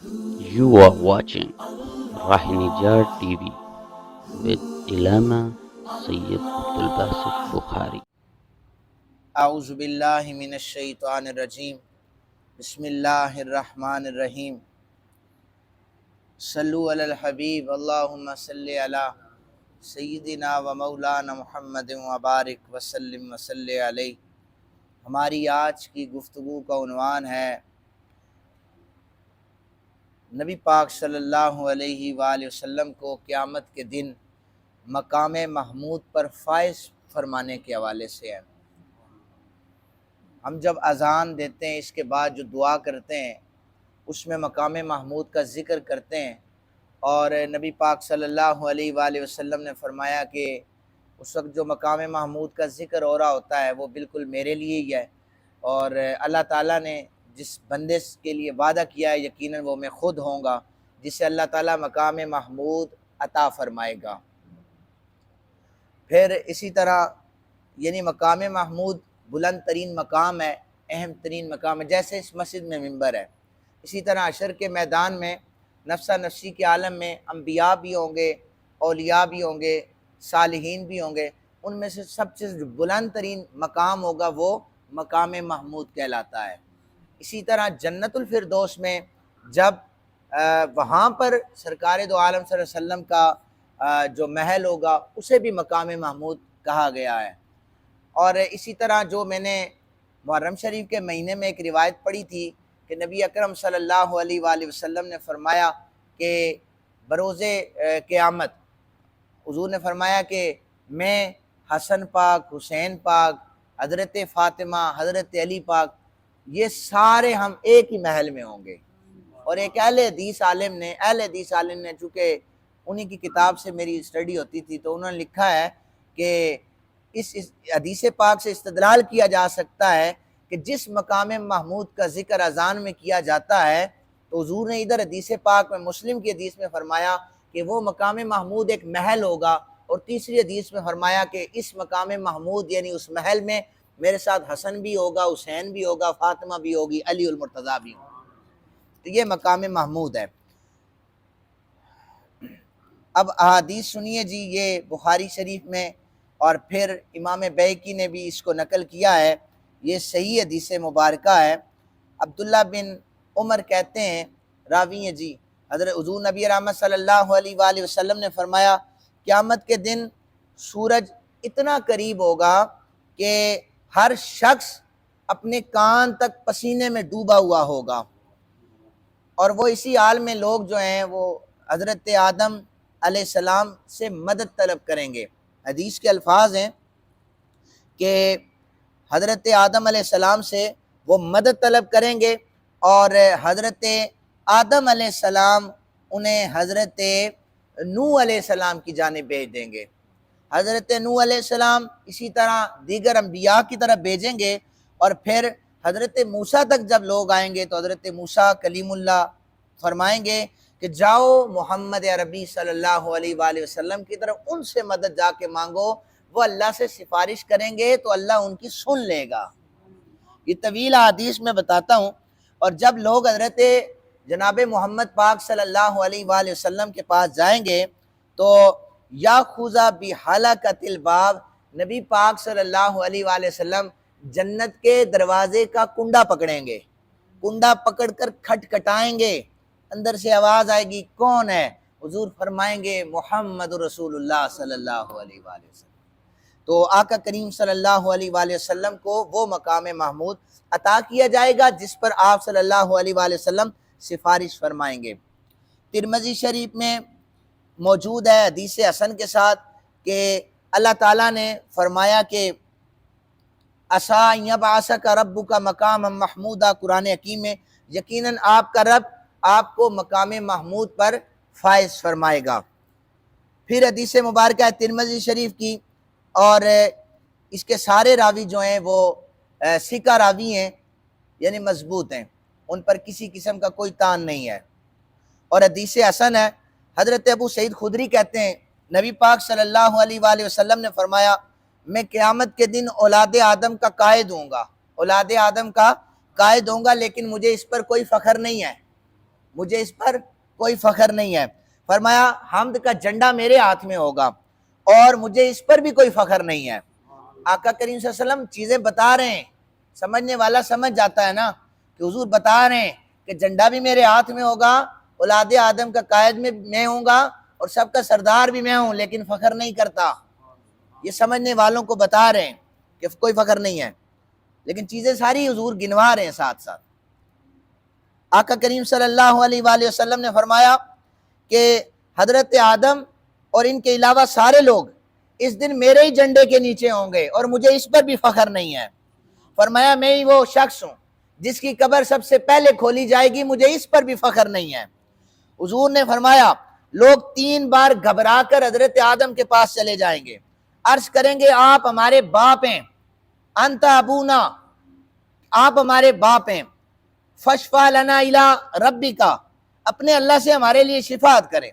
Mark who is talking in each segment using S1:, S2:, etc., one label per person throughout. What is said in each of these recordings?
S1: You are watching Rahinijar TV with Ilama Sayyid Abdul Basit Bukhari.
S2: اعوذ باللہ من الشیطان الرجیم بسم اللہ الرحمن الرحیم صلو علی الحبیب اللہم صلی علی سیدنا و مولانا محمد وبارک وسلم وصلی علیہ۔ ہماری آج کی گفتگو کا عنوان ہے نبی پاک صلی اللہ علیہ وآلہ وسلم کو قیامت کے دن مقام محمود پر فائز فرمانے کے حوالے سے ہے۔ ہم جب اذان دیتے ہیں اس کے بعد جو دعا کرتے ہیں اس میں مقام محمود کا ذکر کرتے ہیں، اور نبی پاک صلی اللہ علیہ وآلہ وسلم نے فرمایا کہ اس وقت جو مقام محمود کا ذکر ہو رہا ہوتا ہے وہ بالکل میرے لیے ہی ہے، اور اللہ تعالیٰ نے جس بندے کے لیے وعدہ کیا ہے یقیناً وہ میں خود ہوں گا جسے اللہ تعالیٰ مقام محمود عطا فرمائے گا۔ پھر اسی طرح یعنی مقام محمود بلند ترین مقام ہے، اہم ترین مقام ہے، جیسے اس مسجد میں ممبر ہے، اسی طرح حشر کے میدان میں نفسہ نفسی کے عالم میں انبیاء بھی ہوں گے، اولیاء بھی ہوں گے، صالحین بھی ہوں گے، ان میں سے سب سے جو بلند ترین مقام ہوگا وہ مقام محمود کہلاتا ہے۔ اسی طرح جنت الفردوس میں جب وہاں پر سرکار دو عالم صلی اللہ علیہ وسلم کا جو محل ہوگا اسے بھی مقام محمود کہا گیا ہے۔ اور اسی طرح جو میں نے محرم شریف کے مہینے میں ایک روایت پڑھی تھی کہ نبی اکرم صلی اللہ علیہ وآلہ وسلم نے فرمایا کہ بروز قیامت حضور نے فرمایا کہ میں حسن پاک، حسین پاک، حضرت فاطمہ، حضرت علی پاک، یہ سارے ہم ایک ہی محل میں ہوں گے۔ اور ایک اہل حدیث عالم نے چونکہ انہی کی کتاب سے میری اسٹڈی ہوتی تھی تو انہوں نے لکھا ہے کہ اس حدیث پاک سے استدلال کیا جا سکتا ہے کہ جس مقام محمود کا ذکر اذان میں کیا جاتا ہے تو حضور نے ادھر حدیث پاک میں مسلم کی حدیث میں فرمایا کہ وہ مقام محمود ایک محل ہوگا، اور تیسری حدیث میں فرمایا کہ اس مقام محمود یعنی اس محل میں میرے ساتھ حسن بھی ہوگا، حسین بھی ہوگا، فاطمہ بھی ہوگی، علی المرتضیٰ بھی ہوگا۔ تو یہ مقام محمود ہے۔ اب احادیث سنیے جی، یہ بخاری شریف میں اور پھر امام بیہقی نے بھی اس کو نقل کیا ہے، یہ صحیح حدیث مبارکہ ہے۔ عبداللہ بن عمر کہتے ہیں، راوی ہیں جی، حضرت حضور نبی رحمت صلی اللہ علیہ وآلہ وسلم نے فرمایا قیامت کے دن سورج اتنا قریب ہوگا کہ ہر شخص اپنے کان تک پسینے میں ڈوبا ہوا ہوگا، اور وہ اسی حال میں لوگ جو ہیں وہ حضرت آدم علیہ السلام سے مدد طلب کریں گے۔ حدیث کے الفاظ ہیں کہ حضرت آدم علیہ السلام سے وہ مدد طلب کریں گے، اور حضرت آدم علیہ السلام انہیں حضرت نوح علیہ السلام کی جانب بھیج دیں گے۔ حضرت نوح علیہ السلام اسی طرح دیگر انبیاء کی طرف بھیجیں گے، اور پھر حضرت موسیٰ تک جب لوگ آئیں گے تو حضرت موسیٰ کلیم اللہ فرمائیں گے کہ جاؤ محمد عربی صلی اللہ علیہ وآلہ وسلم کی طرف ان سے مدد جا کے مانگو، وہ اللہ سے سفارش کریں گے تو اللہ ان کی سن لے گا۔ یہ طویل حدیث میں بتاتا ہوں۔ اور جب لوگ حضرت جناب محمد پاک صلی اللہ علیہ وآلہ وسلم کے پاس جائیں گے تو یا خوزہ بحلقۃ الباب، نبی پاک صلی اللہ علیہ وآلہ وسلم جنت کے دروازے کا کنڈا پکڑیں گے، کنڈا پکڑ کر کھٹکھٹائیں گے، اندر سے آواز آئے گی کون ہے؟ حضور فرمائیں گے محمد رسول اللہ صلی اللہ علیہ وآلہ وسلم۔ تو آقا کریم صلی اللہ علیہ وآلہ وسلم کو وہ مقام محمود عطا کیا جائے گا جس پر آپ صلی اللہ علیہ وآلہ وسلم سفارش فرمائیں گے۔ ترمذی شریف میں موجود ہے حدیث حسن کے ساتھ کہ اللہ تعالیٰ نے فرمایا کہ عسیٰ ان یبعثک ربک مقاما محمودا، قرآن حکیم میں یقیناً آپ کا رب آپ کو مقام محمود پر فائز فرمائے گا۔ پھر حدیث مبارکہ ہے ترمذی شریف کی، اور اس کے سارے راوی جو ہیں وہ ثقہ راوی ہیں، یعنی مضبوط ہیں، ان پر کسی قسم کا کوئی تان نہیں ہے، اور حدیث حسن ہے۔ حضرت ابو سعید خدری کہتے ہیں نبی پاک صلی اللہ علیہ وآلہ وسلم نے فرمایا میں قیامت کے دن اولاد آدم کا قائد ہوں گا، اولاد آدم کا قائد ہوں گا، لیکن مجھے اس پر کوئی فخر نہیں ہے، مجھے اس پر کوئی فخر نہیں ہے۔ فرمایا حمد کا جھنڈا میرے ہاتھ میں ہوگا اور مجھے اس پر بھی کوئی فخر نہیں ہے۔ آقا کریم صلی اللہ علیہ وسلم چیزیں بتا رہے ہیں، سمجھنے والا سمجھ جاتا ہے نا کہ حضور بتا رہے ہیں کہ جھنڈا بھی میرے ہاتھ میں ہوگا، اولاد آدم کا قائد میں ہوں گا اور سب کا سردار بھی میں ہوں، لیکن فخر نہیں کرتا۔ یہ سمجھنے والوں کو بتا رہے ہیں کہ کوئی فخر نہیں ہے، لیکن چیزیں ساری حضور گنوا رہے ہیں ساتھ ساتھ۔ آقا کریم صلی اللہ علیہ وآلہ وسلم نے فرمایا کہ حضرت آدم اور ان کے علاوہ سارے لوگ اس دن میرے ہی جھنڈے کے نیچے ہوں گے اور مجھے اس پر بھی فخر نہیں ہے۔ فرمایا میں ہی وہ شخص ہوں جس کی قبر سب سے پہلے کھولی جائے گی، مجھے اس پر بھی فخر نہیں ہے۔ حضور نے فرمایا لوگ 3 بار گھبرا کر حضرت آدم کے پاس چلے جائیں گے، عرض کریں گے آپ ہمارے باپ ہیں، انت ابونا، آپ ہمارے باپ ہیں، فشفع لنا الی ربک، اپنے اللہ سے ہمارے لیے شفاعت کریں۔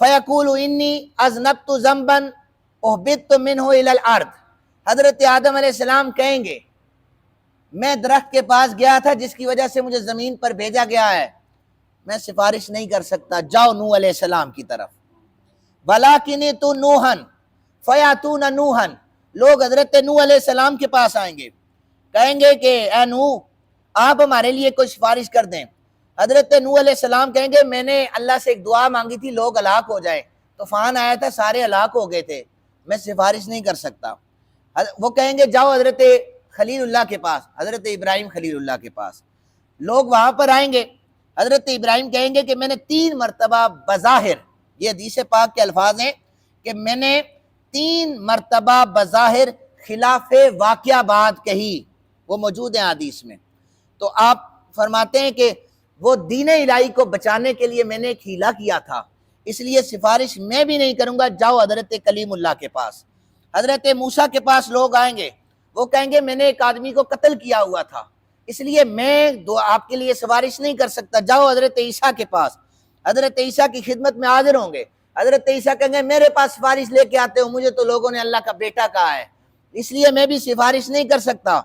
S2: فیقول انی اذنبت ذنبا احبطت منہ الی الارض، حضرت آدم علیہ السلام کہیں گے میں درخت کے پاس گیا تھا جس کی وجہ سے مجھے زمین پر بھیجا گیا ہے، میں سفارش نہیں کر سکتا، جاؤ نوح علیہ السلام کی طرف۔ وَلَٰكِنِتُ نُوحًا فَيَأْتُونَ نُوحًا، لوگ حضرت نوح علیہ السلام کے پاس آئیں گے، کہیں گے کہ اے نوح آپ ہمارے لیے کوئی سفارش کر دیں۔ حضرت نوح علیہ السلام کہیں گے میں نے اللہ سے ایک دعا مانگی تھی لوگ ہلاک ہو جائے، طوفان آیا تھا سارے ہلاک ہو گئے تھے، میں سفارش نہیں کر سکتا۔ وہ کہیں گے جاؤ حضرت خلیل اللہ کے پاس، حضرت ابراہیم خلیل اللہ کے پاس، لوگ وہاں پر آئیں گے، حضرت ابراہیم کہیں گے کہ میں نے 3 مرتبہ بظاہر، یہ حدیث پاک کے الفاظ ہیں کہ میں نے 3 مرتبہ بظاہر خلاف واقعہ بات کہی، وہ موجود ہیں حدیث میں۔ تو آپ فرماتے ہیں کہ وہ دین الہی کو بچانے کے لیے میں نے ایک ہیلا کیا تھا، اس لیے سفارش میں بھی نہیں کروں گا، جاؤ حضرت کلیم اللہ کے پاس۔ حضرت موسیٰ کے پاس لوگ آئیں گے، وہ کہیں گے میں نے ایک آدمی کو قتل کیا ہوا تھا، اس لیے میں آپ کے لیے سفارش نہیں کر سکتا، جاؤ حضرت عیسیٰ کے پاس۔ حضرت عیسیٰ کی خدمت میں حاضر ہوں گے، حضرت عیسیٰ کہیں گے میرے پاس سفارش لے کے آتے ہو، مجھے تو لوگوں نے اللہ کا بیٹا کہا ہے، اس لیے میں بھی سفارش نہیں کر سکتا،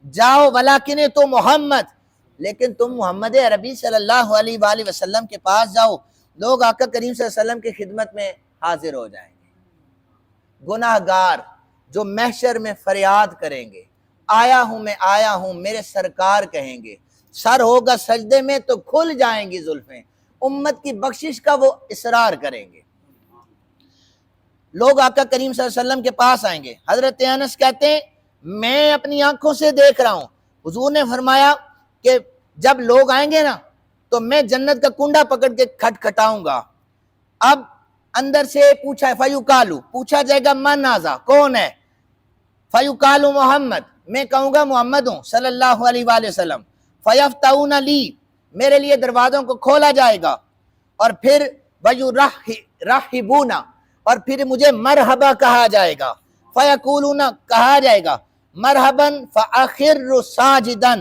S2: جاؤ ولیکن تو محمد، لیکن تم محمد عربی صلی اللہ علیہ وآلہ وسلم کے پاس جاؤ، لوگ آقا کریم صلی اللہ علیہ وسلم کی خدمت میں حاضر ہو جائیں گے۔ گناہ گار جو محشر میں فریاد کریں گے آیا ہوں میں آیا ہوں، میرے سرکار کہیں گے، سر ہوگا سجدے میں تو کھل جائیں گی زلفیں، امت کی بخشش کا وہ اصرار کریں گے۔ لوگ آقا کریم صلی اللہ علیہ وسلم کے پاس آئیں گے، حضرت انس کہتے ہیں میں اپنی آنکھوں سے دیکھ رہا ہوں، حضور نے فرمایا کہ جب لوگ آئیں گے نا تو میں جنت کا کنڈا پکڑ کے کھٹکھٹاؤں گا، اب اندر سے پوچھا ہے فیوقالو، پوچھا جائے گا من ھذا، کون ہے؟ فیوقالو محمد، میں کہوں گا محمد ہوں صلی اللہ علیہ وآلہ وسلم، فیفتحون لی، میرے لیے دروازوں کو کھولا جائے گا، اور پھر ویرحبون، اور پھر مجھے مرحبا کہا جائے گا، فیقولون، کہا جائے گا مرحباً فاخر ساجدا،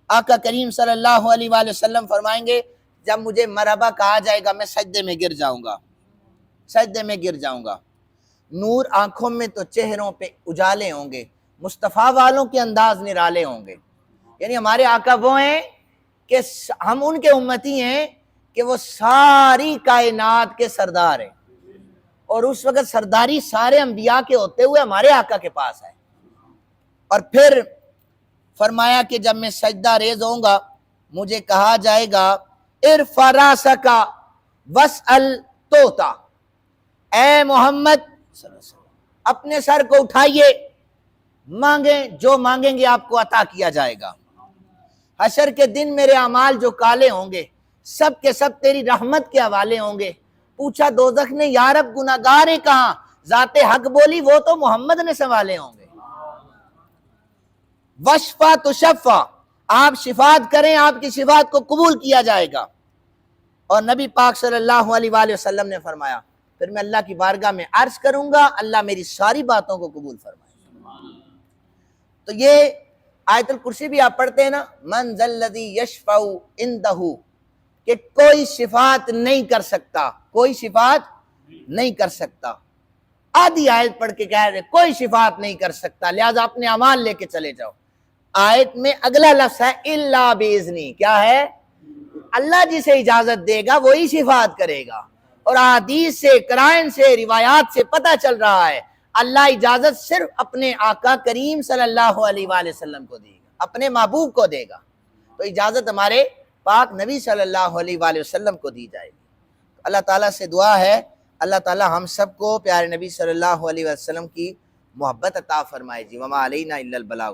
S2: آقا کریم صلی اللہ علیہ وآلہ وسلم فرمائیں گے جب مجھے مرحبا کہا جائے گا میں سجدے میں گر جاؤں گا، سجدے میں گر جاؤں گا۔ نور آنکھوں میں تو چہروں پہ اجالے ہوں گے، مصطفیٰ والوں کے انداز نرالے ہوں گے، یعنی ہمارے آقا وہ ہیں کہ ہم ان کے امتی ہیں کہ وہ ساری کائنات کے سردار ہیں، اور اس وقت سرداری سارے انبیاء کے ہوتے ہوئے ہمارے آقا کے پاس ہے۔ اور پھر فرمایا کہ جب میں سجدہ ریز ہوں گا مجھے کہا جائے گا ارفع راسک واسأل توتا، اے محمد صلی اللہ علیہ وسلم اپنے سر کو اٹھائیے، مانگیں جو مانگیں گے آپ کو عطا کیا جائے گا۔ حشر کے دن میرے اعمال جو کالے ہوں گے سب کے سب تیری رحمت کے حوالے ہوں گے۔ پوچھا دوزخ نے یا رب گناہگاریں کہاں؟ ذات حق بولی وہ تو محمد نے سنبھالے ہوں گے۔ وشفا تشفا، آپ شفاعت کریں آپ کی شفاعت کو قبول کیا جائے گا۔ اور نبی پاک صلی اللہ علیہ وآلہ وسلم نے فرمایا پھر میں اللہ کی بارگاہ میں عرض کروں گا اللہ میری ساری باتوں کو قبول فرمائے۔ تو یہ آیت الکرسی بھی آپ پڑھتے ہیں نا، من ذا الذی یشفع عندہ، کہ کوئی شفاعت نہیں کر سکتا، کوئی شفاعت نہیں کر سکتا۔ آدھی آیت پڑھ کے کہہ رہے کوئی شفاعت نہیں کر سکتا، لہذا اپنے اعمال لے کے چلے جاؤ۔ آیت میں اگلا لفظ ہے الا باذنی، کیا ہے؟ اللہ جسے اجازت دے گا وہی شفاعت کرے گا، اور احادیث سے، قرائن سے، روایات سے پتہ چل رہا ہے اللہ اجازت صرف اپنے آقا کریم صلی اللہ علیہ وآلہ وسلم کو دے گا، اپنے محبوب کو دے گا، تو اجازت ہمارے پاک نبی صلی اللہ علیہ وآلہ وسلم کو دی جائے گی۔ اللہ تعالیٰ سے دعا ہے اللہ تعالیٰ ہم سب کو پیارے نبی صلی اللہ علیہ وسلم کی محبت عطا فرمائے جی۔ وما علینا الا البلاغ۔